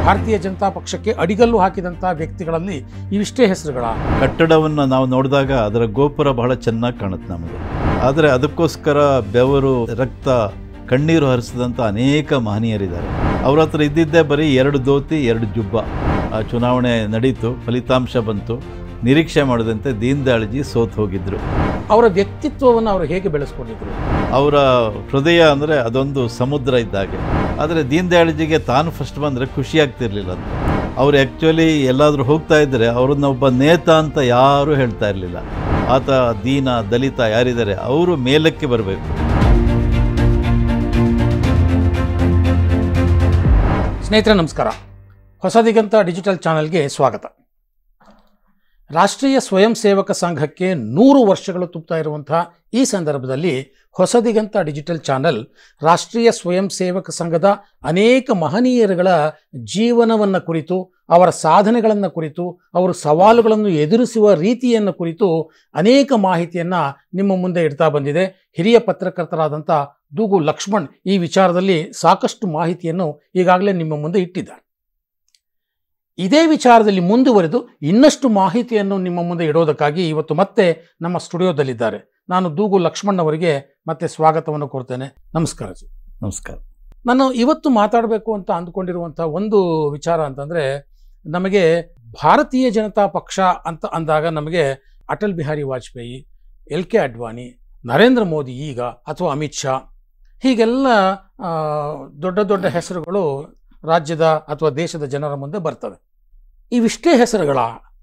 ಭಾರತೀಯ ಜನತಾ ಪಕ್ಷಕ್ಕೆ ಅಡಿಗಲ್ಲು ಹಾಕಿದಂಥ ವ್ಯಕ್ತಿಗಳಲ್ಲಿ ಇವಿಷ್ಟೇ ಹೆಸರುಗಳ. ಕಟ್ಟಡವನ್ನು ನಾವು ನೋಡಿದಾಗ ಅದರ ಗೋಪುರ ಬಹಳ ಚೆನ್ನಾಗಿ ಕಾಣುತ್ತೆ ನಮಗೆ. ಆದರೆ ಅದಕ್ಕೋಸ್ಕರ ಬೆವರು, ರಕ್ತ, ಕಣ್ಣೀರು ಹರಿಸಿದಂಥ ಅನೇಕ ಮಹನೀಯರಿದ್ದಾರೆ. ಅವ್ರ ಹತ್ರ ಇದ್ದಿದ್ದೇ ಬರೀ 2 ಧೋತಿ 2 ಜುಬ್ಬ. ಆ ಚುನಾವಣೆ ನಡೀತು, ಫಲಿತಾಂಶ ಬಂತು. ನಿರೀಕ್ಷೆ ಮಾಡದಂತೆ ದೀನ್ ದಯಾಳ್ಜಿ ಸೋತು ಹೋಗಿದ್ದರು. ಅವರ ವ್ಯಕ್ತಿತ್ವವನ್ನು ಅವರು ಹೇಗೆ ಬೆಳೆಸ್ಕೊಂಡಿದ್ರು? ಅವರ ಹೃದಯ ಅಂದರೆ ಅದೊಂದು ಸಮುದ್ರ ಇದ್ದಾಗೆ. ಆದರೆ ದೀನ್ ದಯಾಳ್ಜಿಗೆ ತಾನು ಫಸ್ಟ್ ಬಂದರೆ ಖುಷಿಯಾಗ್ತಿರ್ಲಿಲ್ಲ ಅಂತ. ಅವರು ಆ್ಯಕ್ಚುಲಿ ಎಲ್ಲಾದರೂ ಹೋಗ್ತಾ ಇದ್ದರೆ ಅವ್ರನ್ನ ಒಬ್ಬ ನೇತ ಅಂತ ಯಾರೂ ಹೇಳ್ತಾ ಇರಲಿಲ್ಲ. ಆತ ದೀನ, ದಲಿತ ಯಾರಿದ್ದಾರೆ ಅವರು ಮೇಲಕ್ಕೆ ಬರಬೇಕು. ಸ್ನೇಹಿತರೆ ನಮಸ್ಕಾರ. ಹೊಸ ದಿಗಂತ ಡಿಜಿಟಲ್ ಚಾನೆಲ್ಗೆ ಸ್ವಾಗತ. ರಾಷ್ಟ್ರೀಯ ಸ್ವಯಂ ಸೇವಕ ಸಂಘಕ್ಕೆ 100 ವರ್ಷಗಳು ತುಂಬುತ್ತಾ ಇರುವಂತಹ ಈ ಸಂದರ್ಭದಲ್ಲಿ ಹೊಸ ದಿಗಂತ ಡಿಜಿಟಲ್ ಚಾನೆಲ್ ರಾಷ್ಟ್ರೀಯ ಸ್ವಯಂ ಸೇವಕ ಸಂಘದ ಅನೇಕ ಮಹನೀಯರುಗಳ ಜೀವನವನ್ನು ಕುರಿತು, ಅವರ ಸಾಧನೆಗಳನ್ನು ಕುರಿತು, ಅವರು ಸವಾಲುಗಳನ್ನು ಎದುರಿಸುವ ರೀತಿಯನ್ನು ಕುರಿತು ಅನೇಕ ಮಾಹಿತಿಯನ್ನು ನಿಮ್ಮ ಮುಂದೆ ಇಡ್ತಾ ಬಂದಿದೆ. ಹಿರಿಯ ಪತ್ರಕರ್ತರಾದಂಥ ದೂಗು ಲಕ್ಷ್ಮಣ್ ಈ ವಿಚಾರದಲ್ಲಿ ಸಾಕಷ್ಟು ಮಾಹಿತಿಯನ್ನು ಈಗಾಗಲೇ ನಿಮ್ಮ ಮುಂದೆ ಇಟ್ಟಿದ್ದಾರೆ. ಇದೇ ವಿಚಾರದಲ್ಲಿ ಮುಂದುವರೆದು ಇನ್ನಷ್ಟು ಮಾಹಿತಿಯನ್ನು ನಿಮ್ಮ ಮುಂದೆ ಇಡೋದಕ್ಕಾಗಿ ಇವತ್ತು ಮತ್ತೆ ನಮ್ಮ ಸ್ಟುಡಿಯೋದಲ್ಲಿದ್ದಾರೆ. ನಾನು ದೂಗು ಲಕ್ಷ್ಮಣ್ ಅವರಿಗೆ ಮತ್ತೆ ಸ್ವಾಗತವನ್ನು ಕೊಡ್ತೇನೆ. ನಮಸ್ಕಾರ ಜಿ. ನಮಸ್ಕಾರ. ನಾನು ಇವತ್ತು ಮಾತಾಡಬೇಕು ಅಂತ ಅಂದ್ಕೊಂಡಿರುವಂಥ ಒಂದು ವಿಚಾರ ಅಂತಂದರೆ, ನಮಗೆ ಭಾರತೀಯ ಜನತಾ ಪಕ್ಷ ಅಂತ ಅಂದಾಗ ನಮಗೆ ಅಟಲ್ ಬಿಹಾರಿ ವಾಜಪೇಯಿ, LK ಅಡ್ವಾಣಿ, ನರೇಂದ್ರ ಮೋದಿ ಈಗ ಅಥವಾ ಅಮಿತ್ ಶಾ, ಹೀಗೆಲ್ಲ ದೊಡ್ಡ ದೊಡ್ಡ ಹೆಸರುಗಳು ರಾಜ್ಯದ ಅಥವಾ ದೇಶದ ಜನರ ಮುಂದೆ ಬರ್ತವೆ. ಇವಿಷ್ಟೇ ಹೆಸರುಗಳ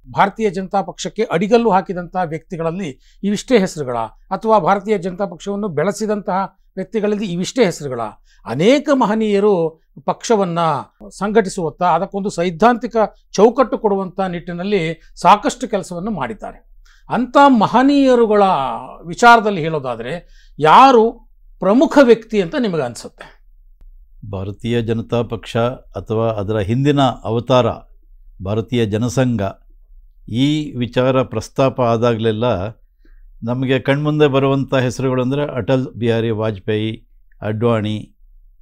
ಭಾರತೀಯ ಜನತಾ ಪಕ್ಷಕ್ಕೆ ಅಡಿಗಲ್ಲು ಹಾಕಿದಂತಹ ವ್ಯಕ್ತಿಗಳಲ್ಲಿ ಇವಿಷ್ಟೇ ಹೆಸರುಗಳ, ಅಥವಾ ಭಾರತೀಯ ಜನತಾ ಪಕ್ಷವನ್ನು ಬೆಳೆಸಿದಂತಹ ವ್ಯಕ್ತಿಗಳಲ್ಲಿ ಇವಿಷ್ಟೇ ಹೆಸರುಗಳ. ಅನೇಕ ಮಹನೀಯರು ಪಕ್ಷವನ್ನು ಸಂಘಟಿಸುವತ್ತ, ಅದಕ್ಕೊಂದು ಸೈದ್ಧಾಂತಿಕ ಚೌಕಟ್ಟು ಕೊಡುವಂಥ ನಿಟ್ಟಿನಲ್ಲಿ ಸಾಕಷ್ಟು ಕೆಲಸವನ್ನು ಮಾಡಿದ್ದಾರೆ. ಅಂಥ ಮಹನೀಯರುಗಳ ವಿಚಾರದಲ್ಲಿ ಹೇಳೋದಾದರೆ ಯಾರು ಪ್ರಮುಖ ವ್ಯಕ್ತಿ ಅಂತ ನಿಮಗೆ ಅನಿಸುತ್ತೆ? ಭಾರತೀಯ ಜನತಾ ಪಕ್ಷ ಅಥವಾ ಅದರ ಹಿಂದಿನ ಅವತಾರ ಭಾರತೀಯ ಜನಸಂಘ, ಈ ವಿಚಾರ ಪ್ರಸ್ತಾಪ ಆದಾಗಲೆಲ್ಲ ನಮಗೆ ಕಣ್ಮುಂದೆ ಬರುವಂಥ ಹೆಸರುಗಳು ಅಂದರೆ ಅಟಲ್ ಬಿಹಾರಿ ವಾಜಪೇಯಿ, ಅಡ್ವಾಣಿ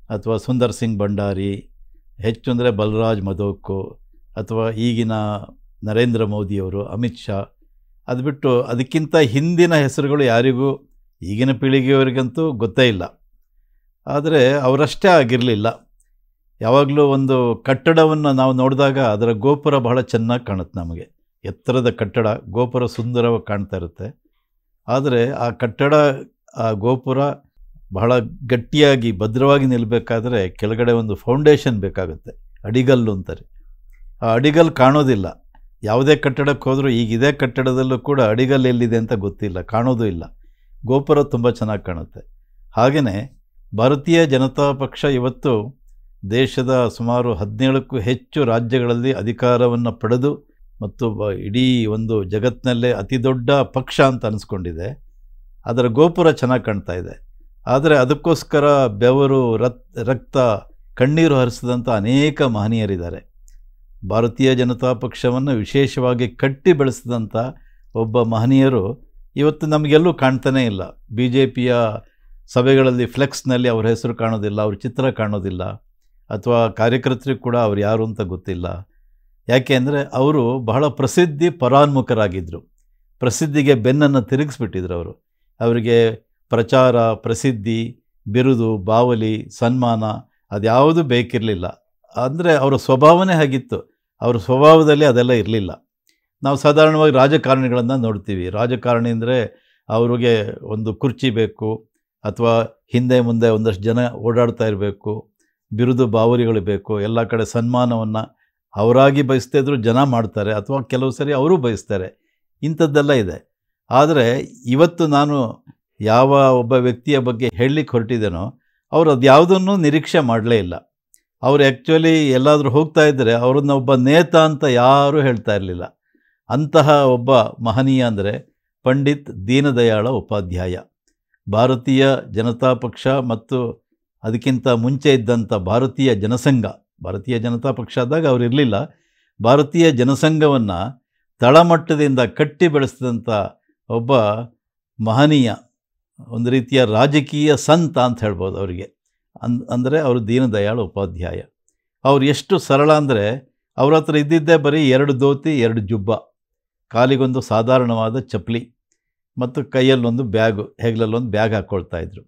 ಅಥವಾ ಸುಂದರ್ ಸಿಂಗ್ ಭಂಡಾರಿ, ಹೆಚ್ಚು ಅಂದರೆ ಬಲರಾಜ್ ಮಧೋಕ್, ಅಥವಾ ಈಗಿನ ನರೇಂದ್ರ ಮೋದಿಯವರು, ಅಮಿತ್ ಶಾ. ಅದು ಬಿಟ್ಟು ಅದಕ್ಕಿಂತ ಹಿಂದಿನ ಹೆಸರುಗಳು ಯಾರಿಗೂ, ಈಗಿನ ಪೀಳಿಗೆಯವರಿಗಂತೂ ಗೊತ್ತೇ ಇಲ್ಲ. ಆದರೆ ಅವರಷ್ಟೇ ಆಗಿರಲಿಲ್ಲ. ಯಾವಾಗಲೂ ಒಂದು ಕಟ್ಟಡವನ್ನು ನಾವು ನೋಡಿದಾಗ ಅದರ ಗೋಪುರ ಬಹಳ ಚೆನ್ನಾಗಿ ಕಾಣುತ್ತೆ ನಮಗೆ. ಎತ್ತರದ ಕಟ್ಟಡ, ಗೋಪುರ ಸುಂದರವಾಗಿ ಕಾಣ್ತಾ ಇರುತ್ತೆ. ಆದರೆ ಆ ಕಟ್ಟಡ, ಆ ಗೋಪುರ ಬಹಳ ಗಟ್ಟಿಯಾಗಿ ಭದ್ರವಾಗಿ ನಿಲ್ಲಬೇಕಾದ್ರೆ ಕೆಳಗಡೆ ಒಂದು ಫೌಂಡೇಶನ್ ಬೇಕಾಗುತ್ತೆ, ಅಡಿಗಲ್ಲು ಅಂತಾರೆ. ಆ ಅಡಿಗಲ್ಲು ಕಾಣೋದಿಲ್ಲ. ಯಾವುದೇ ಕಟ್ಟಡಕ್ಕೆ ಹೋದರೂ, ಈಗ ಇದೇ ಕಟ್ಟಡದಲ್ಲೂ ಕೂಡ ಅಡಿಗಲ್ಲು ಎಲ್ಲಿದೆ ಅಂತ ಗೊತ್ತಿಲ್ಲ, ಕಾಣೋದು ಇಲ್ಲ. ಗೋಪುರ ತುಂಬ ಚೆನ್ನಾಗಿ ಕಾಣುತ್ತೆ. ಹಾಗೆಯೇ ಭಾರತೀಯ ಜನತಾ ಪಕ್ಷ ಇವತ್ತು ದೇಶದ ಸುಮಾರು 17ಕ್ಕೂ ಹೆಚ್ಚು ರಾಜ್ಯಗಳಲ್ಲಿ ಅಧಿಕಾರವನ್ನು ಪಡೆದು ಮತ್ತು ಇಡೀ ಒಂದು ಜಗತ್ತಿನಲ್ಲೇ ಅತಿ ದೊಡ್ಡ ಪಕ್ಷ ಅಂತ ಅನಿಸ್ಕೊಂಡಿದೆ. ಅದರ ಗೋಪುರ ಚೆನ್ನಾಗಿ ಕಾಣ್ತಾ ಇದೆ. ಆದರೆ ಅದಕ್ಕೋಸ್ಕರ ಬೆವರು, ರಕ್ತ, ಕಣ್ಣೀರು ಹರಿಸಿದಂಥ ಅನೇಕ ಮಹನೀಯರಿದ್ದಾರೆ. ಭಾರತೀಯ ಜನತಾ ಪಕ್ಷವನ್ನು ವಿಶೇಷವಾಗಿ ಕಟ್ಟಿ ಬೆಳೆಸಿದಂಥ ಒಬ್ಬ ಮಹನೀಯರು ಇವತ್ತು ನಮಗೆಲ್ಲೂ ಕಾಣ್ತಾನೇ ಇಲ್ಲ. BJPಯ ಸಭೆಗಳಲ್ಲಿ ಫ್ಲೆಕ್ಸ್ನಲ್ಲಿ ಅವ್ರ ಹೆಸರು ಕಾಣೋದಿಲ್ಲ, ಅವ್ರ ಚಿತ್ರ ಕಾಣೋದಿಲ್ಲ, ಅಥವಾ ಕಾರ್ಯಕರ್ತರಿಗೆ ಕೂಡ ಅವ್ರು ಯಾರು ಅಂತ ಗೊತ್ತಿಲ್ಲ. ಯಾಕೆ ಅಂದರೆ ಅವರು ಬಹಳ ಪ್ರಸಿದ್ಧಿ ಪರಾನ್ಮುಖರಾಗಿದ್ದರು. ಪ್ರಸಿದ್ಧಿಗೆ ಬೆನ್ನನ್ನು ತಿರುಗಿಸ್ಬಿಟ್ಟಿದ್ರು ಅವರು. ಅವರಿಗೆ ಪ್ರಚಾರ, ಪ್ರಸಿದ್ಧಿ, ಬಿರುದು, ಬಾವಲಿ, ಸನ್ಮಾನ ಅದ್ಯಾವುದೂ ಬೇಕಿರಲಿಲ್ಲ. ಅಂದರೆ ಅವರ ಸ್ವಭಾವನೇ ಹಾಗಿತ್ತು. ಅವರ ಸ್ವಭಾವದಲ್ಲಿ ಅದೆಲ್ಲ ಇರಲಿಲ್ಲ. ನಾವು ಸಾಧಾರಣವಾಗಿ ರಾಜಕಾರಣಿಗಳನ್ನು ನೋಡ್ತೀವಿ. ರಾಜಕಾರಣಿ ಅಂದರೆ ಅವ್ರಿಗೆ ಒಂದು ಕುರ್ಚಿ ಬೇಕು, ಅಥವಾ ಹಿಂದೆ ಮುಂದೆ ಒಂದಷ್ಟು ಜನ ಓಡಾಡ್ತಾ ಇರಬೇಕು, ಬಿರುದು ಬಾವಲಿಗಳು ಬೇಕು, ಎಲ್ಲ ಕಡೆ ಸನ್ಮಾನವನ್ನು ಅವರಾಗಿ ಬಯಸ್ತಾ ಇದ್ದರೂ ಜನ ಮಾಡ್ತಾರೆ, ಅಥವಾ ಕೆಲವು ಸರಿ ಅವರು ಬಯಸ್ತಾರೆ. ಇಂಥದ್ದೆಲ್ಲ ಇದೆ. ಆದರೆ ಇವತ್ತು ನಾನು ಯಾವ ಒಬ್ಬ ವ್ಯಕ್ತಿಯ ಬಗ್ಗೆ ಹೇಳಲಿಕ್ಕೆ ಹೊರಟಿದ್ದೇನೋ ಅವರು ಅದು ಯಾವುದನ್ನು ನಿರೀಕ್ಷೆ ಮಾಡಲೇ ಇಲ್ಲ. ಅವರು ಆ್ಯಕ್ಚುಲಿ ಎಲ್ಲಾದರೂ ಹೋಗ್ತಾ ಇದ್ದರೆ ಅವ್ರನ್ನ ಒಬ್ಬ ನೇತ ಅಂತ ಯಾರೂ ಹೇಳ್ತಾ ಇರಲಿಲ್ಲ. ಅಂತಹ ಒಬ್ಬ ಮಹನೀಯ ಅಂದರೆ ಪಂಡಿತ್ ದೀನದಯಾಳ ಉಪಾಧ್ಯಾಯ. ಭಾರತೀಯ ಜನತಾ ಪಕ್ಷ ಮತ್ತು ಅದಕ್ಕಿಂತ ಮುಂಚೆ ಇದ್ದಂಥ ಭಾರತೀಯ ಜನಸಂಘ, ಭಾರತೀಯ ಜನತಾ ಪಕ್ಷ ಆದಾಗ ಅವರು ಇರಲಿಲ್ಲ, ಭಾರತೀಯ ಜನಸಂಘವನ್ನು ತಳಮಟ್ಟದಿಂದ ಕಟ್ಟಿ ಬೆಳೆಸಿದಂಥ ಒಬ್ಬ ಮಹನೀಯ, ಒಂದು ರೀತಿಯ ರಾಜಕೀಯ ಸಂತ ಅಂತ ಹೇಳ್ಬೋದು ಅವರಿಗೆ. ಅಂದರೆ ಅವರು ದೀನದಯಾಳ ಉಪಾಧ್ಯಾಯ. ಅವ್ರು ಎಷ್ಟು ಸರಳ ಅಂದರೆ ಅವ್ರ ಹತ್ರ ಇದ್ದಿದ್ದೇ ಬರೀ 2 ಧೋತಿ 2 ಜುಬ್ಬ, ಕಾಲಿಗೊಂದು ಸಾಧಾರಣವಾದ ಚಪ್ಪಲಿ ಮತ್ತು ಕೈಯಲ್ಲೊಂದು ಬ್ಯಾಗು, ಹೆಗಲಲ್ಲೊಂದು ಬ್ಯಾಗ್ ಹಾಕ್ಕೊಳ್ತಾಯಿದ್ರು.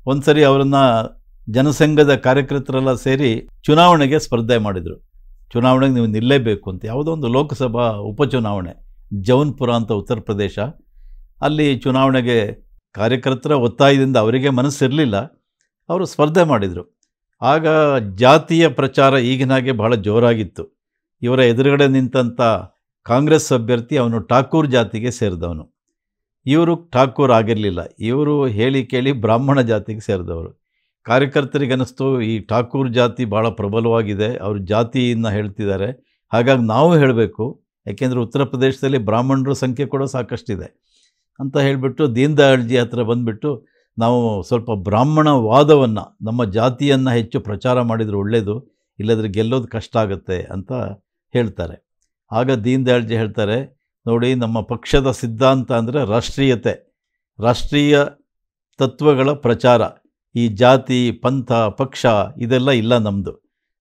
ಒಂದು ಸರಿ ಅವರನ್ನು ಜನಸಂಘದ ಕಾರ್ಯಕರ್ತರೆಲ್ಲ ಸೇರಿ ಚುನಾವಣೆಗೆ ಸ್ಪರ್ಧೆ ಮಾಡಿದರು. ಚುನಾವಣೆಗೆ ನೀವು ನಿಲ್ಲೇಬೇಕು ಅಂತ, ಯಾವುದೋ ಒಂದು ಲೋಕಸಭಾ ಉಪಚುನಾವಣೆ, ಜೌನ್ಪುರ ಅಂತ ಉತ್ತರ ಪ್ರದೇಶ. ಅಲ್ಲಿ ಚುನಾವಣೆಗೆ ಕಾರ್ಯಕರ್ತರ ಒತ್ತಾಯದಿಂದ ಅವರಿಗೆ ಮನಸ್ಸಿರಲಿಲ್ಲ, ಅವರು ಸ್ಪರ್ಧೆ ಮಾಡಿದರು. ಆಗ ಜಾತಿಯ ಪ್ರಚಾರ ಈಗಿನಾಗೆ ಬಹಳ ಜೋರಾಗಿತ್ತು. ಇವರ ಎದುರುಗಡೆ ನಿಂತಂಥ ಕಾಂಗ್ರೆಸ್ ಅಭ್ಯರ್ಥಿ ಅವನು ಠಾಕೂರ್ ಜಾತಿಗೆ ಸೇರಿದವನು. ಇವರು ಠಾಕೂರ್ ಆಗಿರಲಿಲ್ಲ, ಇವರು ಹೇಳಿ ಕೇಳಿ ಬ್ರಾಹ್ಮಣ ಜಾತಿಗೆ ಸೇರಿದವರು. ಕಾರ್ಯಕರ್ತರಿಗೆ ಅನ್ನಿಸ್ತು ಈ ಠಾಕೂರ್ ಜಾತಿ ಭಾಳ ಪ್ರಬಲವಾಗಿದೆ, ಅವರು ಜಾತಿಯನ್ನು ಹೇಳ್ತಿದ್ದಾರೆ, ಹಾಗಾಗಿ ನಾವು ಹೇಳಬೇಕು, ಯಾಕೆಂದರೆ ಉತ್ತರ ಪ್ರದೇಶದಲ್ಲಿ ಬ್ರಾಹ್ಮಣರ ಸಂಖ್ಯೆ ಕೂಡ ಸಾಕಷ್ಟಿದೆ ಅಂತ ಹೇಳಿಬಿಟ್ಟು ದೀನ್ ದಯಾಳ್ಜಿ ಹತ್ರ ಬಂದುಬಿಟ್ಟು ನಾವು ಸ್ವಲ್ಪ ಬ್ರಾಹ್ಮಣ ವಾದವನ್ನು, ನಮ್ಮ ಜಾತಿಯನ್ನು ಹೆಚ್ಚು ಪ್ರಚಾರ ಮಾಡಿದರೆ ಒಳ್ಳೆಯದು, ಇಲ್ಲದ್ರೆ ಗೆಲ್ಲೋದು ಕಷ್ಟ ಆಗುತ್ತೆ ಅಂತ ಹೇಳ್ತಾರೆ. ಆಗ ದೀನ್ ದಯಾಳ್ಜಿ ಹೇಳ್ತಾರೆ, ನೋಡಿ ನಮ್ಮ ಪಕ್ಷದ ಸಿದ್ಧಾಂತ ಅಂದರೆ ರಾಷ್ಟ್ರೀಯತೆ, ರಾಷ್ಟ್ರೀಯ ತತ್ವಗಳ ಪ್ರಚಾರ. ಈ ಜಾತಿ ಪಂಥ ಪಕ್ಷ ಇದೆಲ್ಲ ಇಲ್ಲ ನಮ್ಮದು.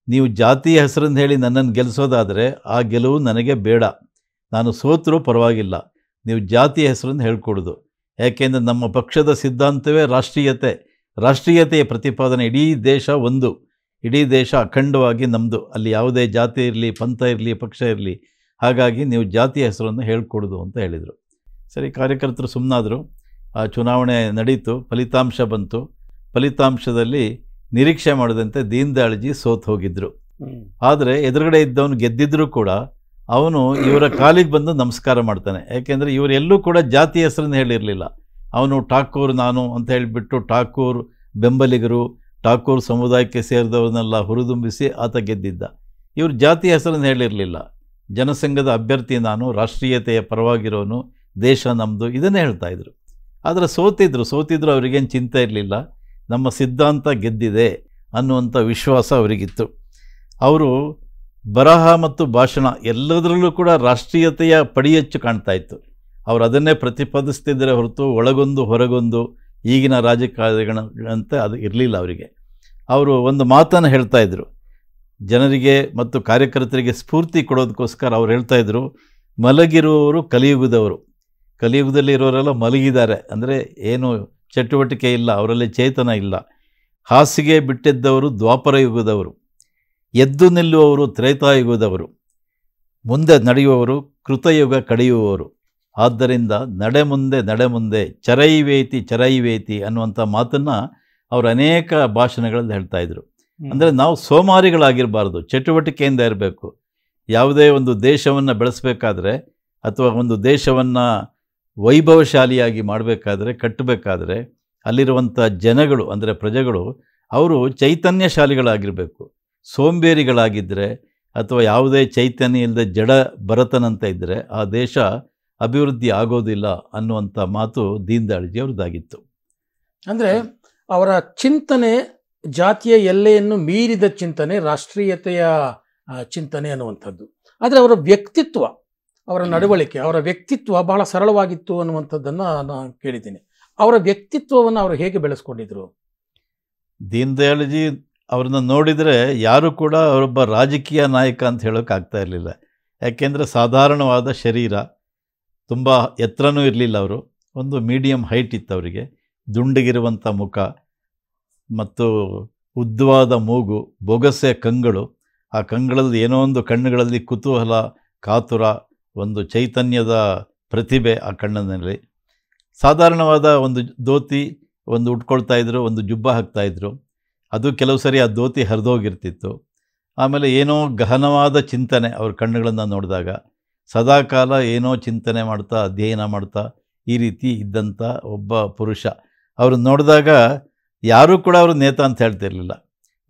ನೀವು ಜಾತಿಯ ಹೆಸರನ್ನು ಹೇಳಿ ನನ್ನನ್ನು ಗೆಲ್ಲಿಸೋದಾದರೆ ಆ ಗೆಲುವು ನನಗೆ ಬೇಡ, ನಾನು ಸೋತರೂ ಪರವಾಗಿಲ್ಲ, ನೀವು ಜಾತಿಯ ಹೆಸರನ್ನು ಹೇಳ್ಕೊಡೋದು. ಯಾಕೆಂದರೆ ನಮ್ಮ ಪಕ್ಷದ ಸಿದ್ಧಾಂತವೇ ರಾಷ್ಟ್ರೀಯತೆ, ರಾಷ್ಟ್ರೀಯತೆಯ ಪ್ರತಿಪಾದನೆ. ಇಡೀ ದೇಶ ಒಂದು, ಇಡೀ ದೇಶ ಅಖಂಡವಾಗಿ ನಮ್ಮದು, ಅಲ್ಲಿ ಯಾವುದೇ ಜಾತಿ ಇರಲಿ ಪಂಥ ಇರಲಿ ಪಕ್ಷ ಇರಲಿ, ಹಾಗಾಗಿ ನೀವು ಜಾತಿಯ ಹೆಸರನ್ನು ಹೇಳ್ಕೊಡೋದು ಅಂತ ಹೇಳಿದರು. ಸರಿ, ಕಾರ್ಯಕರ್ತರು ಸುಮ್ಮನಾದರು. ಆ ಚುನಾವಣೆ ನಡೀತು, ಫಲಿತಾಂಶ ಬಂತು. ಫಲಿತಾಂಶದಲ್ಲಿ ನಿರೀಕ್ಷೆ ಮಾಡಿದಂತೆ ದೀನ್ ದಯಾಳ್ಜಿ ಸೋತು ಹೋಗಿದ್ದರು. ಆದರೆ ಎದುರುಗಡೆ ಇದ್ದವನು ಗೆದ್ದಿದ್ದರೂ ಕೂಡ ಅವನು ಇವರ ಕಾಲಿಗೆ ಬಂದು ನಮಸ್ಕಾರ ಮಾಡ್ತಾನೆ. ಯಾಕೆಂದರೆ ಇವರೆಲ್ಲೂ ಕೂಡ ಜಾತಿ ಹೆಸರನ್ನು ಹೇಳಿರಲಿಲ್ಲ. ಅವನು ಠಾಕೂರ್ ನಾನು ಅಂತ ಹೇಳಿಬಿಟ್ಟು ಠಾಕೂರ್ ಬೆಂಬಲಿಗರು, ಠಾಕೂರ್ ಸಮುದಾಯಕ್ಕೆ ಸೇರಿದವರನ್ನೆಲ್ಲ ಹುರಿದುಂಬಿಸಿ ಆತ ಗೆದ್ದಿದ್ದ. ಇವರು ಜಾತಿ ಹೆಸರನ್ನು ಹೇಳಿರಲಿಲ್ಲ. ಜನಸಂಘದ ಅಭ್ಯರ್ಥಿ ನಾನು, ರಾಷ್ಟ್ರೀಯತೆಯ ಪರವಾಗಿರೋನು, ದೇಶ ನಮ್ಮದು, ಇದನ್ನೇ ಹೇಳ್ತಾಯಿದ್ರು. ಆದರೆ ಸೋತಿದ್ರು ಅವರಿಗೇನು ಚಿಂತೆ ಇರಲಿಲ್ಲ. ನಮ್ಮ ಸಿದ್ಧಾಂತ ಗೆದ್ದಿದೆ ಅನ್ನುವಂಥ ವಿಶ್ವಾಸ ಅವರಿಗಿತ್ತು. ಅವರು ಬರಹ ಮತ್ತು ಭಾಷಣ ಎಲ್ಲದರಲ್ಲೂ ಕೂಡ ರಾಷ್ಟ್ರೀಯತೆಯ ಪಡಿಯಚ್ಚು ಕಾಣ್ತಾ ಇತ್ತು. ಅವರು ಅದನ್ನೇ ಪ್ರತಿಪಾದಿಸ್ತಿದ್ದರೆ ಹೊರತು ಒಳಗೊಂದು ಹೊರಗೊಂದು ಈಗಿನ ರಾಜಕಾರಣಿಗಳಂತೆ ಅದು ಇರಲಿಲ್ಲ ಅವರಿಗೆ. ಅವರು ಒಂದು ಮಾತನ್ನು ಹೇಳ್ತಾಯಿದ್ರು, ಜನರಿಗೆ ಮತ್ತು ಕಾರ್ಯಕರ್ತರಿಗೆ ಸ್ಫೂರ್ತಿ ಕೊಡೋದಕ್ಕೋಸ್ಕರ ಅವ್ರು ಹೇಳ್ತಾಯಿದ್ರು, ಮಲಗಿರುವವರು ಕಲಿಯುಗದವರು. ಕಲಿಯುಗದಲ್ಲಿ ಇರೋರೆಲ್ಲ ಮಲಗಿದ್ದಾರೆ, ಅಂದರೆ ಏನು ಚಟುವಟಿಕೆ ಇಲ್ಲ, ಅವರಲ್ಲಿ ಚೇತನ ಇಲ್ಲ. ಹಾಸಿಗೆ ಬಿಟ್ಟಿದ್ದವರು ದ್ವಾಪರ ಯುಗದವರು, ಎದ್ದು ನಿಲ್ಲುವವರು ತ್ರೇತಾಯುಗದವರು, ಮುಂದೆ ನಡೆಯುವವರು ಕೃತಯುಗ ಕಡಿಯುವವರು. ಆದ್ದರಿಂದ ನಡೆ ಮುಂದೆ ಚರೈವೇತಿ ಅನ್ನುವಂಥ ಮಾತನ್ನು ಅವರು ಅನೇಕ ಭಾಷಣಗಳಲ್ಲಿ ಹೇಳ್ತಾಯಿದ್ರು. ಅಂದರೆ ನಾವು ಸೋಮಾರಿಗಳಾಗಿರಬಾರ್ದು, ಚಟುವಟಿಕೆಯಿಂದ ಇರಬೇಕು. ಯಾವುದೇ ಒಂದು ದೇಶವನ್ನು ಬೆಳೆಸಬೇಕಾದ್ರೆ ಅಥವಾ ಒಂದು ದೇಶವನ್ನು ವೈಭವಶಾಲಿಯಾಗಿ ಮಾಡಬೇಕಾದ್ರೆ, ಕಟ್ಟಬೇಕಾದ್ರೆ ಅಲ್ಲಿರುವಂಥ ಜನಗಳು ಅಂದರೆ ಪ್ರಜೆಗಳು ಅವರು ಚೈತನ್ಯಶಾಲಿಗಳಾಗಿರಬೇಕು. ಸೋಂಬೇರಿಗಳಾಗಿದ್ದರೆ ಅಥವಾ ಯಾವುದೇ ಚೈತನ್ಯ ಇಲ್ಲದೆ ಜಡ ಭರತನಂತ ಇದ್ದರೆ ಆ ದೇಶ ಅಭಿವೃದ್ಧಿ ಆಗೋದಿಲ್ಲ ಅನ್ನುವಂಥ ಮಾತು ದೀನ್ ದಯಾಳ್ಜಿ ಅವ್ರದ್ದಾಗಿತ್ತು. ಅಂದರೆ ಅವರ ಚಿಂತನೆ ಜಾತಿಯ ಎಲ್ಲೆಯನ್ನು ಮೀರಿದ ಚಿಂತನೆ, ರಾಷ್ಟ್ರೀಯತೆಯ ಚಿಂತನೆ ಅನ್ನುವಂಥದ್ದು. ಆದರೆ ಅವರ ವ್ಯಕ್ತಿತ್ವ, ಅವರ ನಡವಳಿಕೆ, ಅವರ ವ್ಯಕ್ತಿತ್ವ ಬಹಳ ಸರಳವಾಗಿತ್ತು ಅನ್ನುವಂಥದ್ದನ್ನು ನಾನು ಕೇಳಿದ್ದೀನಿ. ಅವರ ವ್ಯಕ್ತಿತ್ವವನ್ನು ಅವರು ಹೇಗೆ ಬೆಳೆಸ್ಕೊಂಡಿದ್ರು? ದೀನ್ ದಯಾಳ್ಜಿ ಅವ್ರನ್ನ ನೋಡಿದರೆ ಯಾರೂ ಕೂಡ ಅವರೊಬ್ಬ ರಾಜಕೀಯ ನಾಯಕ ಅಂತ ಹೇಳೋಕ್ಕಾಗ್ತಾ ಇರಲಿಲ್ಲ. ಯಾಕೆಂದರೆ ಸಾಧಾರಣವಾದ ಶರೀರ, ತುಂಬ ಎತ್ತರನೂ ಇರಲಿಲ್ಲ ಅವರು, ಒಂದು ಮೀಡಿಯಮ್ ಹೈಟ್ ಇತ್ತು ಅವರಿಗೆ, ದುಂಡಗಿರುವಂಥ ಮುಖ ಮತ್ತು ಉದ್ದವಾದ ಮೂಗು, ಬೊಗಸೆ ಕಂಗಳು. ಆ ಕಂಗಳಲ್ಲಿ ಏನೋ ಒಂದು ಕಣ್ಣುಗಳಲ್ಲಿ ಕುತೂಹಲ, ಕಾತುರ, ಒಂದು ಚೈತನ್ಯದ ಪ್ರತಿಭೆ ಆ ಕಣ್ಣಿನಲ್ಲಿ. ಸಾಧಾರಣವಾದ ಒಂದು ಧೋತಿ ಒಂದು ಉಟ್ಕೊಳ್ತಾಯಿದ್ರು, ಒಂದು ಜುಬ್ಬ ಹಾಕ್ತಾಯಿದ್ರು. ಅದು ಕೆಲವು ಸರಿ ಆ ಧೋತಿ ಹರಿದೋಗಿರ್ತಿತ್ತು. ಆಮೇಲೆ ಏನೋ ಗಹನವಾದ ಚಿಂತನೆ ಅವ್ರ ಕಣ್ಣುಗಳನ್ನು ನೋಡಿದಾಗ, ಸದಾಕಾಲ ಏನೋ ಚಿಂತನೆ ಮಾಡ್ತಾ ಅಧ್ಯಯನ ಮಾಡ್ತಾ ಈ ರೀತಿ ಇದ್ದಂಥ ಒಬ್ಬ ಪುರುಷ. ಅವ್ರನ್ನ ನೋಡಿದಾಗ ಯಾರೂ ಕೂಡ ಅವರು ನೇತಾ ಅಂತ ಹೇಳ್ತಿರ್ಲಿಲ್ಲ.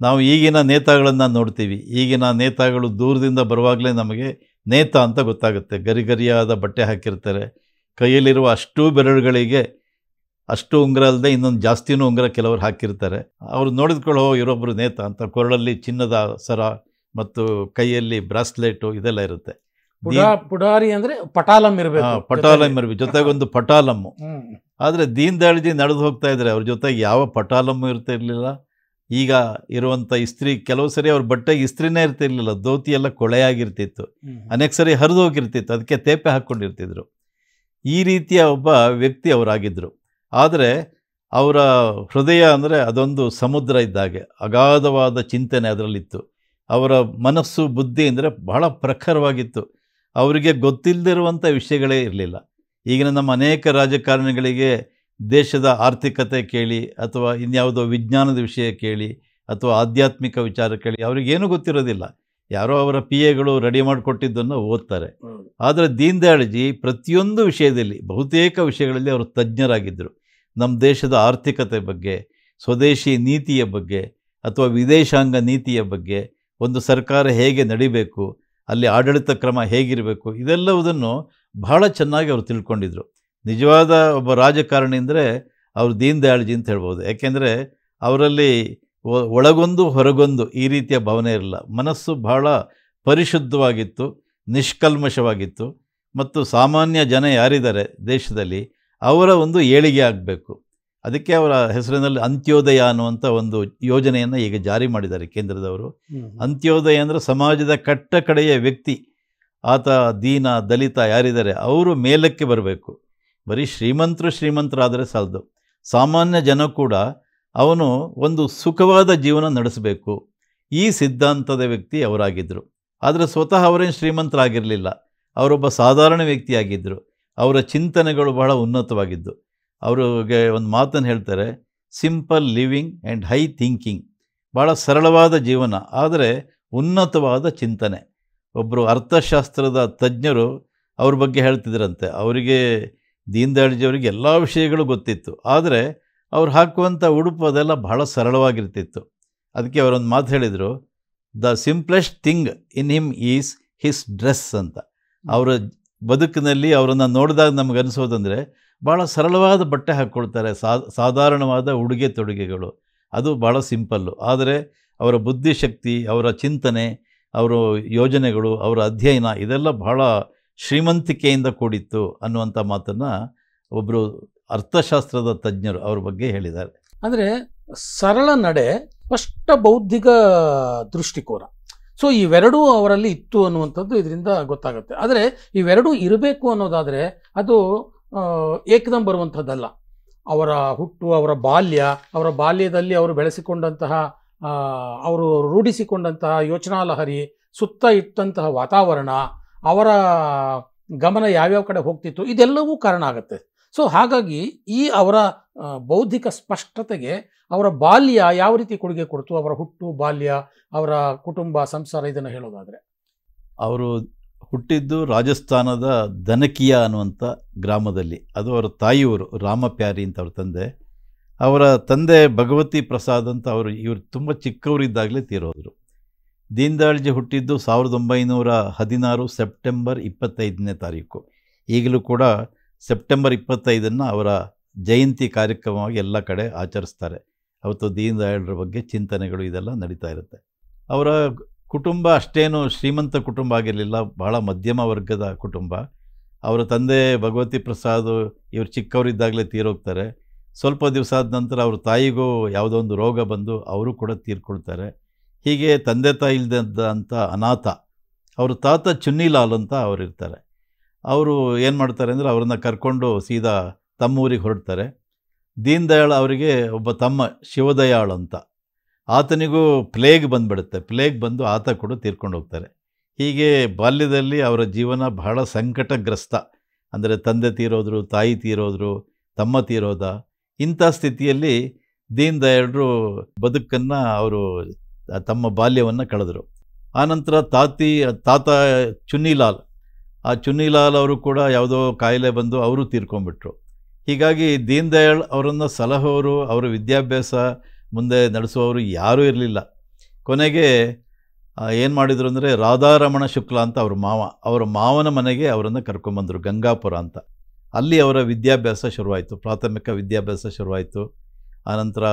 ನಾವು ಈಗಿನ ನೇತಾಗಳನ್ನು ನೋಡ್ತೀವಿ, ಈಗಿನ ನೇತಾಗಳು ದೂರದಿಂದ ಬರುವಾಗಲೇ ನಮಗೆ ನೇತಾ ಅಂತ ಗೊತ್ತಾಗುತ್ತೆ. ಗರಿಗರಿಯಾದ ಬಟ್ಟೆ ಹಾಕಿರ್ತಾರೆ, ಕೈಯಲ್ಲಿರುವ ಅಷ್ಟೂ ಬೆರಳುಗಳಿಗೆ ಅಷ್ಟು ಉಂಗುರ ಅಲ್ಲದೆ ಇನ್ನೊಂದು ಜಾಸ್ತಿನೂ ಉಂಗುರ ಕೆಲವರು ಹಾಕಿರ್ತಾರೆ. ಅವರು ನೋಡಿದ್ಕೊಳ್ಳೋ ಇವರೊಬ್ಬರು ನೇತಾ ಅಂತ. ಕೊರಳಲ್ಲಿ ಚಿನ್ನದ ಸರ ಮತ್ತು ಕೈಯಲ್ಲಿ ಬ್ರಾಸ್ಲೆಟು ಇದೆಲ್ಲ ಇರುತ್ತೆ. ಪುಡಾರಿ ಅಂದರೆ ಪಟಾಲಂ ಇರಬೇಕು, ಪಟಾಲಂ ಇರಬೇಕು, ಜೊತೆಗೊಂದು ಪಟಾಲಮ್ಮು. ಆದರೆ ದೀನ್ ದಯಾಳ್ಜಿ ನಡೆದು ಹೋಗ್ತಾ ಇದ್ದಾರೆ, ಅವ್ರ ಜೊತೆಗೆ ಯಾವ ಪಟಾಲಮ್ಮು ಇರ್ತಾ ಇರಲಿಲ್ಲ, ಈಗ ಇರುವಂಥ ಇಸ್ತ್ರಿ, ಕೆಲವು ಸರಿ ಅವ್ರ ಬಟ್ಟೆಗೆ ಇಸ್ತ್ರಿನೇ ಇರ್ತಿರ್ಲಿಲ್ಲ, ಧೋತಿ ಎಲ್ಲ ಕೊಳೆಯಾಗಿರ್ತಿತ್ತು, ಅನೇಕ ಸರಿ ಹರಿದು ಹೋಗಿರ್ತಿತ್ತು, ಅದಕ್ಕೆ ತೇಪೆ ಹಾಕ್ಕೊಂಡಿರ್ತಿದ್ರು. ಈ ರೀತಿಯ ಒಬ್ಬ ವ್ಯಕ್ತಿ ಅವರಾಗಿದ್ದರು. ಆದರೆ ಅವರ ಹೃದಯ ಅಂದರೆ ಅದೊಂದು ಸಮುದ್ರ ಇದ್ದಾಗೆ, ಅಗಾಧವಾದ ಚಿಂತನೆ ಅದರಲ್ಲಿತ್ತು. ಅವರ ಮನಸ್ಸು, ಬುದ್ಧಿ ಅಂದರೆ ಬಹಳ ಪ್ರಖರವಾಗಿತ್ತು. ಅವರಿಗೆ ಗೊತ್ತಿಲ್ಲದಿರುವಂಥ ವಿಷಯಗಳೇ ಇರಲಿಲ್ಲ. ಈಗಿನ ನಮ್ಮ ಅನೇಕ ರಾಜಕಾರಣಿಗಳಿಗೆ ದೇಶದ ಆರ್ಥಿಕತೆ ಕೇಳಿ, ಅಥವಾ ಇನ್ಯಾವುದೋ ವಿಜ್ಞಾನದ ವಿಷಯ ಕೇಳಿ, ಅಥವಾ ಆಧ್ಯಾತ್ಮಿಕ ವಿಚಾರ ಕೇಳಿ, ಅವ್ರಿಗೇನೂ ಗೊತ್ತಿರೋದಿಲ್ಲ. ಯಾರೋ ಅವರ PAಗಳು ರೆಡಿ ಮಾಡಿಕೊಟ್ಟಿದ್ದನ್ನು ಓದ್ತಾರೆ. ಆದರೆ ದೀನ್ ದಯಾಳ್ಜಿ ಪ್ರತಿಯೊಂದು ವಿಷಯದಲ್ಲಿ, ಬಹುತೇಕ ವಿಷಯಗಳಲ್ಲಿ ಅವರು ತಜ್ಞರಾಗಿದ್ದರು. ನಮ್ಮ ದೇಶದ ಆರ್ಥಿಕತೆ ಬಗ್ಗೆ, ಸ್ವದೇಶಿ ನೀತಿಯ ಬಗ್ಗೆ, ಅಥವಾ ವಿದೇಶಾಂಗ ನೀತಿಯ ಬಗ್ಗೆ, ಒಂದು ಸರ್ಕಾರ ಹೇಗೆ ನಡಿಬೇಕು, ಅಲ್ಲಿ ಆಡಳಿತ ಕ್ರಮ ಹೇಗಿರಬೇಕು, ಇದೆಲ್ಲವುದನ್ನು ಬಹಳ ಚೆನ್ನಾಗಿ ಅವರು ತಿಳ್ಕೊಂಡಿದ್ರು. ನಿಜವಾದ ಒಬ್ಬ ರಾಜಕಾರಣಿ ಅಂದರೆ ಅವರು ದೀನ್ ದಯಾಳ್ಜಿ ಅಂತ ಹೇಳ್ಬೋದು. ಯಾಕೆಂದರೆ ಅವರಲ್ಲಿ ಒಳಗೊಂದು ಹೊರಗೊಂದು ಈ ರೀತಿಯ ಭಾವನೆ ಇರಲಿಲ್ಲ. ಮನಸ್ಸು ಬಹಳ ಪರಿಶುದ್ಧವಾಗಿತ್ತು, ನಿಷ್ಕಲ್ಮಶವಾಗಿತ್ತು. ಮತ್ತು ಸಾಮಾನ್ಯ ಜನ ಯಾರಿದ್ದಾರೆ ದೇಶದಲ್ಲಿ, ಅವರ ಒಂದು ಏಳಿಗೆ ಆಗಬೇಕು. ಅದಕ್ಕೆ ಅವರ ಹೆಸರಿನಲ್ಲಿ ಅಂತ್ಯೋದಯ ಅನ್ನುವಂಥ ಒಂದು ಯೋಜನೆಯನ್ನು ಈಗ ಜಾರಿ ಮಾಡಿದ್ದಾರೆ ಕೇಂದ್ರದವರು. ಅಂತ್ಯೋದಯ ಅಂದರೆ ಸಮಾಜದ ಕಟ್ಟ ಕಡೆಯ ವ್ಯಕ್ತಿ, ಆತ ದೀನ ದಲಿತ ಯಾರಿದ್ದಾರೆ ಅವರು ಮೇಲಕ್ಕೆ ಬರಬೇಕು. ಬರೀ ಶ್ರೀಮಂತರಾದರೆ ಸಾಲದು, ಸಾಮಾನ್ಯ ಜನ ಕೂಡ ಅವನು ಒಂದು ಸುಖವಾದ ಜೀವನ ನಡೆಸಬೇಕು. ಈ ಸಿದ್ಧಾಂತದ ವ್ಯಕ್ತಿ ಅವರಾಗಿದ್ದರು. ಆದರೆ ಸ್ವತಃ ಅವರೇನು ಶ್ರೀಮಂತರಾಗಿರಲಿಲ್ಲ, ಅವರೊಬ್ಬ ಸಾಧಾರಣ ವ್ಯಕ್ತಿಯಾಗಿದ್ದರು. ಅವರ ಚಿಂತನೆಗಳು ಬಹಳ ಉನ್ನತವಾಗಿದ್ದು. ಅವ್ರಿಗೆ ಒಂದು ಮಾತನ್ನು ಹೇಳ್ತಾರೆ, simple living and high thinking. ಭಾಳ ಸರಳವಾದ ಜೀವನ, ಆದರೆ ಉನ್ನತವಾದ ಚಿಂತನೆ. ಒಬ್ಬರು ಅರ್ಥಶಾಸ್ತ್ರದ ತಜ್ಞರು ಅವ್ರ ಬಗ್ಗೆ ಹೇಳ್ತಿದ್ರಂತೆ, ಅವರಿಗೆ ದೀನ್ ದಯಾಳ್ಜಿ ಅವರಿಗೆ ಎಲ್ಲ ವಿಷಯಗಳು ಗೊತ್ತಿತ್ತು, ಆದರೆ ಅವ್ರು ಹಾಕುವಂಥ ಉಡುಪು ಅದೆಲ್ಲ ಬಹಳ ಸರಳವಾಗಿರ್ತಿತ್ತು. ಅದಕ್ಕೆ ಅವರೊಂದು ಮಾತು ಹೇಳಿದರು, the simplest thing in him is his dress ಅಂತ. ಅವರ ಬದುಕಿನಲ್ಲಿ ಅವರನ್ನು ನೋಡಿದಾಗ ನಮಗನ್ನಿಸೋದಂದರೆ ಭಾಳ ಸರಳವಾದ ಬಟ್ಟೆ ಹಾಕ್ಕೊಳ್ತಾರೆ, ಸಾಧಾರಣವಾದ ಉಡುಗೆ ತೊಡುಗೆಗಳು, ಅದು ಭಾಳ ಸಿಂಪಲ್ಲು. ಆದರೆ ಅವರ ಬುದ್ಧಿಶಕ್ತಿ, ಅವರ ಚಿಂತನೆ, ಅವರ ಯೋಜನೆಗಳು, ಅವರ ಅಧ್ಯಯನ ಇದೆಲ್ಲ ಬಹಳ ಶ್ರೀಮಂತಿಕೆಯಿಂದ ಕೂಡಿತ್ತು ಅನ್ನುವಂಥ ಮಾತನ್ನು ಒಬ್ಬರು ಅರ್ಥಶಾಸ್ತ್ರದ ತಜ್ಞರು ಅವ್ರ ಬಗ್ಗೆ ಹೇಳಿದ್ದಾರೆ. ಅಂದರೆ ಸರಳ ನಡೆ, ಸ್ಪಷ್ಟ ಬೌದ್ಧಿಕ ದೃಷ್ಟಿಕೋನ, ಸೊ ಇವೆರಡೂ ಅವರಲ್ಲಿ ಇತ್ತು ಅನ್ನುವಂಥದ್ದು ಇದರಿಂದ ಗೊತ್ತಾಗುತ್ತೆ. ಆದರೆ ಇವೆರಡೂ ಇರಬೇಕು ಅನ್ನೋದಾದರೆ ಅದು ಏಕದಂ ಬರುವಂಥದ್ದಲ್ಲ. ಅವರ ಹುಟ್ಟು, ಅವರ ಬಾಲ್ಯದಲ್ಲಿ ಅವರು ಬೆಳೆಸಿಕೊಂಡಂತಹ, ಅವರು ರೂಢಿಸಿಕೊಂಡಂತಹ ಯೋಚನಾ ಲಹರಿ, ಸುತ್ತ ಇಟ್ಟಂತಹ ವಾತಾವರಣ, ಅವರ ಗಮನ ಯಾವ್ಯಾವ ಕಡೆ ಹೋಗ್ತಿತ್ತು, ಇದೆಲ್ಲವೂ ಕಾರಣ ಆಗುತ್ತೆ. ಸೊ ಹಾಗಾಗಿ ಈ ಅವರ ಬೌದ್ಧಿಕ ಸ್ಪಷ್ಟತೆಗೆ ಅವರ ಬಾಲ್ಯ ಯಾವ ರೀತಿ ಕೊಡುಗೆ ಕೊಡ್ತು, ಅವರ ಹುಟ್ಟು, ಬಾಲ್ಯ, ಅವರ ಕುಟುಂಬ, ಸಂಸಾರ, ಇದನ್ನು ಹೇಳೋದಾದರೆ, ಅವರು ಹುಟ್ಟಿದ್ದು ರಾಜಸ್ಥಾನದ ದನಕಿಯಾ ಅನ್ನುವಂಥ ಗ್ರಾಮದಲ್ಲಿ. ಅದು ಅವರ ತಾಯಿಯವರು ರಾಮಪ್ಯಾರಿ ಅಂತ ಅವ್ರ ತಂದೆ. ಅವರ ತಂದೆ ಭಗವತಿ ಪ್ರಸಾದ್ ಅಂತ ಇವರು ತುಂಬ ಚಿಕ್ಕವರಿದ್ದಾಗಲೇ ತೀರೋದ್ರು. ದೀನ್ ದಯಾಳ್ಜಿ ಹುಟ್ಟಿದ್ದು 1916 ಸೆಪ್ಟೆಂಬರ್ 25ನೇ ತಾರೀಕು. ಈಗಲೂ ಕೂಡ ಸೆಪ್ಟೆಂಬರ್ 25 ಅವರ ಜಯಂತಿ ಕಾರ್ಯಕ್ರಮವಾಗಿ ಎಲ್ಲ ಕಡೆ ಆಚರಿಸ್ತಾರೆ. ಅವತ್ತು ದೀನ್ ದಯಾಳ್ರ ಬಗ್ಗೆ ಚಿಂತನೆಗಳು ಇದೆಲ್ಲ ನಡೀತಾ ಇರುತ್ತೆ. ಅವರ ಕುಟುಂಬ ಅಷ್ಟೇನು ಶ್ರೀಮಂತ ಕುಟುಂಬ ಆಗಿರಲಿಲ್ಲ, ಬಹಳ ಮಧ್ಯಮ ವರ್ಗದ ಕುಟುಂಬ. ಅವರ ತಂದೆ ಭಗವತಿ ಪ್ರಸಾದ್ ಇವರು ಚಿಕ್ಕವರಿದ್ದಾಗಲೇ ತೀರೋಗ್ತಾರೆ. ಸ್ವಲ್ಪ ದಿವಸ ಆದ ನಂತರ ಅವ್ರ ತಾಯಿಗೂ ಯಾವುದೋ ಒಂದು ರೋಗ ಬಂದು ಅವರು ಕೂಡ ತೀರ್ಕೊಳ್ತಾರೆ. ಹೀಗೆ ತಂದೆ ತಾಯಿ ಇಲ್ಲದಂಥ ಅನಾಥ. ಅವ್ರ ತಾತ ಚುನ್ನಿಲಾಲ್ ಅಂತ ಅವರು ಇರ್ತಾರೆ. ಅವರು ಏನು ಮಾಡ್ತಾರೆ ಅಂದರೆ ಅವ್ರನ್ನ ಕರ್ಕೊಂಡು ಸೀದಾ ತಮ್ಮೂರಿಗೆ ಹೊರಡ್ತಾರೆ. ದೀನ್ ದಯಾಳ್ ಅವರಿಗೆ ಒಬ್ಬ ತಮ್ಮ ಶಿವದಯಾಳ್ ಅಂತ, ಆತನಿಗೂ ಪ್ಲೇಗ್ ಬಂದುಬಿಡುತ್ತೆ. ಪ್ಲೇಗ್ ಬಂದು ಆತ ಕೂಡ ತೀರ್ಕೊಂಡು ಹೋಗ್ತಾರೆ. ಹೀಗೆ ಬಾಲ್ಯದಲ್ಲಿ ಅವರ ಜೀವನ ಬಹಳ ಸಂಕಟಗ್ರಸ್ತ. ಅಂದರೆ ತಂದೆ ತೀರೋದ್ರು, ತಾಯಿ ತೀರೋದ್ರು, ತಮ್ಮ ತೀರೋದ. ಇಂಥ ಸ್ಥಿತಿಯಲ್ಲಿ ದೀನ್ ದಯಾಳ್ರು ಬದುಕನ್ನು ಅವರು ತಮ್ಮ ಬಾಲ್ಯವನ್ನು ಕಳೆದರು. ಆನಂತರ ತಾತ ಚುನ್ನಿಲಾಲ್ ಅವರು ಕೂಡ ಯಾವುದೋ ಕಾಯಿಲೆ ಬಂದು ಅವರು ತೀರ್ಕೊಂಡ್ಬಿಟ್ರು. ಹೀಗಾಗಿ ದೀನ್ ದಯಾಳ್ ಅವರನ್ನು ಸಲಹೋರು, ಅವರ ವಿದ್ಯಾಭ್ಯಾಸ ಮುಂದೆ ನಡೆಸುವವರು ಯಾರೂ ಇರಲಿಲ್ಲ. ಕೊನೆಗೆ ಏನು ಮಾಡಿದರು ಅಂದರೆ ರಾಧಾರಮಣ ಶುಕ್ಲ ಅಂತ ಅವರ ಮಾವನ ಮನೆಗೆ ಅವರನ್ನು ಕರ್ಕೊಂಬಂದರು, ಗಂಗಾಪುರ ಅಂತ. ಅಲ್ಲಿ ಅವರ ವಿದ್ಯಾಭ್ಯಾಸ ಶುರುವಾಯಿತು, ಪ್ರಾಥಮಿಕ ವಿದ್ಯಾಭ್ಯಾಸ ಶುರುವಾಯಿತು. ಆನಂತರ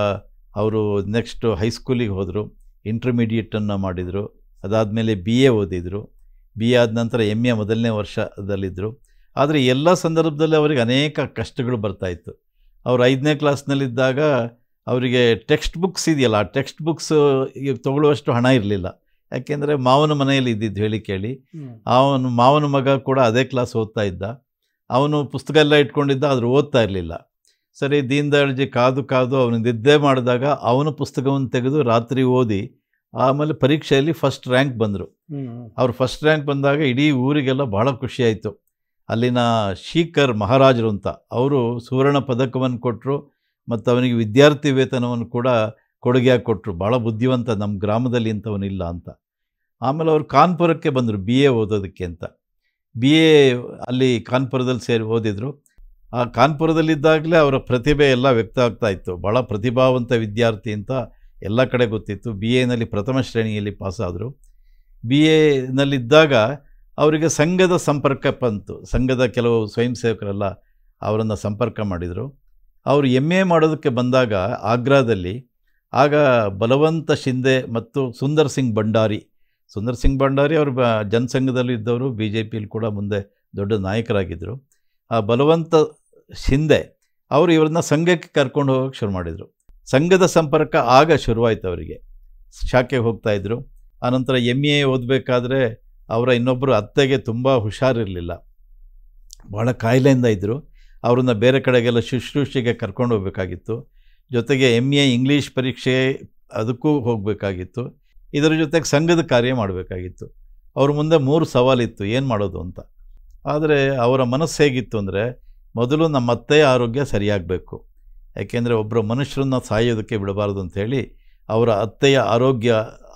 ಅವರು ನೆಕ್ಸ್ಟು ಹೈಸ್ಕೂಲಿಗೆ ಹೋದರು, ಇಂಟರ್ಮೀಡಿಯೇಟನ್ನು ಮಾಡಿದರು. ಅದಾದಮೇಲೆ BA ಓದಿದರು. BA ಆದ ನಂತರ MA ಮೊದಲನೇ ವರ್ಷದಲ್ಲಿದ್ದರು. ಆದರೆ ಎಲ್ಲ ಸಂದರ್ಭದಲ್ಲಿ ಅವರಿಗೆ ಅನೇಕ ಕಷ್ಟಗಳು ಬರ್ತಾಯಿತ್ತು. ಅವರು 5ನೇ ಕ್ಲಾಸ್ನಲ್ಲಿದ್ದಾಗ ಅವರಿಗೆ ಟೆಕ್ಸ್ಟ್ ಬುಕ್ಸ್ ಇದೆಯಲ್ಲ, ಆ ಟೆಕ್ಸ್ಟ್ ಬುಕ್ಸ್ ಈಗ ತೊಗೊಳ್ಳುವಷ್ಟು ಹಣ ಇರಲಿಲ್ಲ. ಯಾಕೆಂದರೆ ಮಾವನ ಮನೆಯಲ್ಲಿ ಇದ್ದಿದ್ದು ಹೇಳಿ ಕೇಳಿ. ಅವನು ಮಾವನ ಮಗ ಕೂಡ ಅದೇ ಕ್ಲಾಸ್ ಓದ್ತಾ ಇದ್ದ. ಅವನು ಪುಸ್ತಕ ಎಲ್ಲ ಇಟ್ಕೊಂಡಿದ್ದ, ಆದರೂ ಓದ್ತಾ ಇರಲಿಲ್ಲ. ಸರಿ, ದೀನ್ ದಯಾಳ್ಜಿ ಕಾದು ಕಾದು ಅವನು ನಿದ್ದೆ ಮಾಡಿದಾಗ ಅವನ ಪುಸ್ತಕವನ್ನು ತೆಗೆದು ರಾತ್ರಿ ಓದಿ ಆಮೇಲೆ ಪರೀಕ್ಷೆಯಲ್ಲಿ ಫಸ್ಟ್ ರ್ಯಾಂಕ್ ಬಂದರು. ಅವ್ರು ಫಸ್ಟ್ ರ್ಯಾಂಕ್ ಬಂದಾಗ ಇಡೀ ಊರಿಗೆಲ್ಲ ಭಾಳ ಖುಷಿಯಾಯಿತು. ಅಲ್ಲಿನ ಶೀಕರ್ ಮಹಾರಾಜರು ಅಂತ ಅವರು ಸುವರ್ಣ ಪದಕವನ್ನು ಕೊಟ್ಟರು ಮತ್ತು ಅವನಿಗೆ ವಿದ್ಯಾರ್ಥಿ ವೇತನವನ್ನು ಕೂಡ ಕೊಡುಗೆಯಾಗಿ ಕೊಟ್ಟರು. ಭಾಳ ಬುದ್ಧಿವಂತ, ನಮ್ಮ ಗ್ರಾಮದಲ್ಲಿ ಇಂಥವನಿಲ್ಲ ಅಂತ. ಆಮೇಲೆ ಅವರು ಕಾನ್ಪುರಕ್ಕೆ ಬಂದರು BA ಓದೋದಕ್ಕೆ ಅಂತ. BA ಅಲ್ಲಿ ಕಾನ್ಪುರದಲ್ಲಿ ಸೇರಿ ಓದಿದರು. ಆ ಕಾನ್ಪುರದಲ್ಲಿದ್ದಾಗಲೇ ಅವರ ಪ್ರತಿಭೆ ಎಲ್ಲ ವ್ಯಕ್ತ ಆಗ್ತಾ ಇತ್ತು. ಭಾಳ ಪ್ರತಿಭಾವಂತ ವಿದ್ಯಾರ್ಥಿ ಅಂತ ಎಲ್ಲ ಕಡೆ ಗೊತ್ತಿತ್ತು. BAನಲ್ಲಿ ಪ್ರಥಮ ಶ್ರೇಣಿಯಲ್ಲಿ ಪಾಸಾದರು. BAನಲ್ಲಿದ್ದಾಗ ಅವರಿಗೆ ಸಂಘದ ಸಂಪರ್ಕ ಬಂತು. ಸಂಘದ ಕೆಲವು ಸ್ವಯಂ ಸೇವಕರೆಲ್ಲ ಅವರನ್ನು ಸಂಪರ್ಕ ಮಾಡಿದರು. ಅವರು MA ಮಾಡೋದಕ್ಕೆ ಬಂದಾಗ ಆಗ್ರಾದಲ್ಲಿ ಆಗ ಬಲವಂತ ಶಿಂದೆ ಮತ್ತು ಸುಂದರ್ ಸಿಂಗ್ ಭಂಡಾರಿ ಅವರು ಜನಸಂಘದಲ್ಲಿ ಇದ್ದವರು, BJPಯಲ್ಲಿ ಕೂಡ ಮುಂದೆ ದೊಡ್ಡ ನಾಯಕರಾಗಿದ್ದರು. ಆ ಬಲವಂತ ಶಿಂದೆ ಅವರು ಇವ್ರನ್ನ ಸಂಘಕ್ಕೆ ಕರ್ಕೊಂಡು ಹೋಗೋಕ್ಕೆ ಶುರು ಮಾಡಿದರು. ಸಂಘದ ಸಂಪರ್ಕ ಆಗ ಶುರುವಾಯಿತು ಅವರಿಗೆ. ಶಾಖೆಗೆ ಹೋಗ್ತಾಯಿದ್ರು. ಆನಂತರ MA ಓದಬೇಕಾದ್ರೆ ಅವರ ಇನ್ನೊಬ್ಬರು ಅತ್ತೆಗೆ ತುಂಬ ಹುಷಾರಿರಲಿಲ್ಲ, ಭಾಳ ಕಾಯಿಲೆಯಿಂದ ಇದ್ದರು. ಅವ್ರನ್ನ ಬೇರೆ ಕಡೆಗೆಲ್ಲ ಶುಶ್ರೂಷೆಗೆ ಕರ್ಕೊಂಡು ಹೋಗಬೇಕಾಗಿತ್ತು. ಜೊತೆಗೆ MA ಇಂಗ್ಲೀಷ್ ಪರೀಕ್ಷೆ ಅದಕ್ಕೂ ಹೋಗಬೇಕಾಗಿತ್ತು. ಇದರ ಜೊತೆಗೆ ಸಂಘದ ಕಾರ್ಯ ಮಾಡಬೇಕಾಗಿತ್ತು. ಅವ್ರ ಮುಂದೆ 3 ಸವಾಲಿತ್ತು, ಏನು ಮಾಡೋದು ಅಂತ. ಆದರೆ ಅವರ ಮನಸ್ಸು ಹೇಗಿತ್ತು ಅಂದರೆ, ಮೊದಲು ನಮ್ಮ ಅತ್ತೆಯ ಆರೋಗ್ಯ ಸರಿಯಾಗಬೇಕು, ಯಾಕೆಂದರೆ ಒಬ್ಬರು ಮನುಷ್ಯರನ್ನ ಸಾಯೋದಕ್ಕೆ ಬಿಡಬಾರ್ದು ಅಂಥೇಳಿ ಅವರ ಅತ್ತೆಯ ಆರೋಗ್ಯ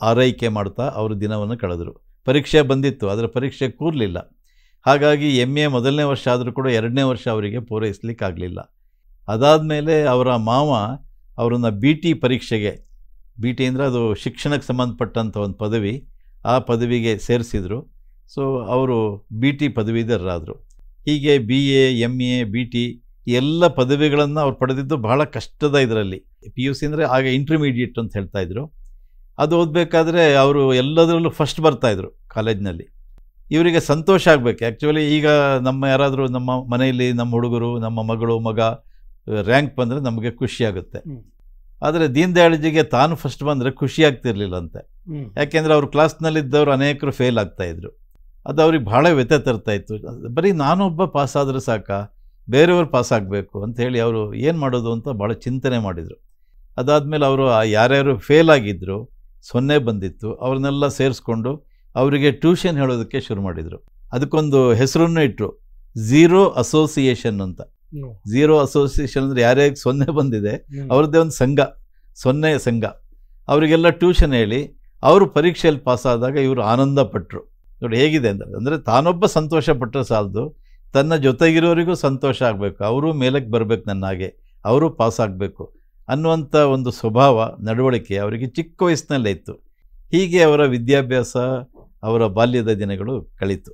ಆರೈಕೆ ಮಾಡ್ತಾ ಅವರು ದಿನವನ್ನು ಕಳೆದರು. ಪರೀಕ್ಷೆ ಬಂದಿತ್ತು, ಅದರ ಪರೀಕ್ಷೆ ಕೂರಲಿಲ್ಲ. ಹಾಗಾಗಿ MA ಮೊದಲನೇ ವರ್ಷ ಆದರೂ ಕೂಡ 2ನೇ ವರ್ಷ ಅವರಿಗೆ ಪೂರೈಸಲಿಕ್ಕಾಗಲಿಲ್ಲ. ಅದಾದಮೇಲೆ ಅವರ ಮಾವ ಅವರನ್ನು BT ಪರೀಕ್ಷೆಗೆ, BT ಅಂದರೆ ಅದು ಶಿಕ್ಷಣಕ್ಕೆ ಸಂಬಂಧಪಟ್ಟಂಥ ಒಂದು ಪದವಿ, ಆ ಪದವಿಗೆ ಸೇರಿಸಿದರು. ಸೊ ಅವರು BT ಪದವೀಧರರಾದರು. ಹೀಗೆ BA, MA, BT ಎಲ್ಲ ಪದವಿಗಳನ್ನು ಅವ್ರು ಪಡೆದಿದ್ದು ಬಹಳ ಕಷ್ಟದ ಇದರಲ್ಲಿ. PUC ಅಂದರೆ ಆಗ ಇಂಟರ್ಮೀಡಿಯೇಟ್ ಅಂತ ಹೇಳ್ತಾಯಿದ್ರು. ಅದು ಓದಬೇಕಾದ್ರೆ ಅವರು ಎಲ್ಲದರಲ್ಲೂ ಫಸ್ಟ್ ಬರ್ತಾಯಿದ್ರು ಕಾಲೇಜ್ನಲ್ಲಿ. ಇವರಿಗೆ ಸಂತೋಷ ಆಗಬೇಕು. ಆ್ಯಕ್ಚುಲಿ ಈಗ ಯಾರಾದರೂ ನಮ್ಮ ಮನೆಯಲ್ಲಿ ನಮ್ಮ ಹುಡುಗರು, ನಮ್ಮ ಮಗಳು ಮಗ ರ್ಯಾಂಕ್ ಬಂದರೆ ನಮಗೆ ಖುಷಿಯಾಗುತ್ತೆ. ಆದರೆ ದೀನ್ ದಯಾಳ್ಜಿಗೆ ತಾನು ಫಸ್ಟ್ ಬಂದರೆ ಖುಷಿಯಾಗ್ತಿರ್ಲಿಲ್ಲಂತೆ. ಯಾಕೆಂದರೆ ಅವ್ರ ಕ್ಲಾಸ್ನಲ್ಲಿದ್ದವರು ಅನೇಕರು ಫೇಲ್ ಆಗ್ತಾಯಿದ್ರು. ಅದು ಅವ್ರಿಗೆ ಭಾಳ ವ್ಯಥೆ ತರ್ತಾಯಿತ್ತು. ಬರೀ ನಾನೊಬ್ಬ ಪಾಸಾದರೆ ಸಾಕ, ಬೇರೆಯವರು ಪಾಸಾಗಬೇಕು ಅಂಥೇಳಿ ಅವರು ಏನು ಮಾಡೋದು ಅಂತ ಭಾಳ ಚಿಂತನೆ ಮಾಡಿದರು. ಅದಾದಮೇಲೆ ಅವರು ಯಾರ್ಯಾರು ಫೇಲ್ ಆಗಿದ್ದರು, 0 ಬಂದಿತ್ತು, ಅವ್ರನ್ನೆಲ್ಲ ಸೇರಿಸ್ಕೊಂಡು ಅವರಿಗೆ ಟ್ಯೂಷನ್ ಹೇಳೋದಕ್ಕೆ ಶುರು ಮಾಡಿದರು. ಅದಕ್ಕೊಂದು ಹೆಸರನ್ನು ಇಟ್ಟರು, ಝೀರೋ ಅಸೋಸಿಯೇಷನ್ ಅಂತ. ಝೀರೋ ಅಸೋಸಿಯೇಷನ್ ಅಂದರೆ ಯಾರ್ಯಾರಿಗೆ 0 ಬಂದಿದೆ ಅವ್ರದ್ದೇ ಒಂದು ಸಂಘ, 0 ಸಂಘ. ಅವರಿಗೆಲ್ಲ ಟ್ಯೂಷನ್ ಹೇಳಿ ಅವರು ಪರೀಕ್ಷೆಯಲ್ಲಿ ಪಾಸಾದಾಗ ಇವರು ಆನಂದ ಪಟ್ಟರು. ನೋಡಿ ಹೇಗಿದೆ ಅಂದರೆ ತಾನೊಬ್ಬ ಸಂತೋಷ ಪಟ್ಟರೆ ಸಾಲದು, ತನ್ನ ಜೊತೆಗಿರೋರಿಗೂ ಸಂತೋಷ ಆಗಬೇಕು, ಅವರು ಮೇಲಕ್ಕೆ ಬರಬೇಕು, ನನ್ನ ಹಾಗೆ ಅವರು ಪಾಸಾಗಬೇಕು ಅನ್ನುವಂಥ ಒಂದು ಸ್ವಭಾವ, ನಡವಳಿಕೆ ಅವರಿಗೆ ಚಿಕ್ಕ ವಯಸ್ಸಿನಲ್ಲೇ ಇತ್ತು. ಹೀಗೆ ಅವರ ವಿದ್ಯಾಭ್ಯಾಸ, ಅವರ ಬಾಲ್ಯದ ದಿನಗಳು ಕಳೀತು.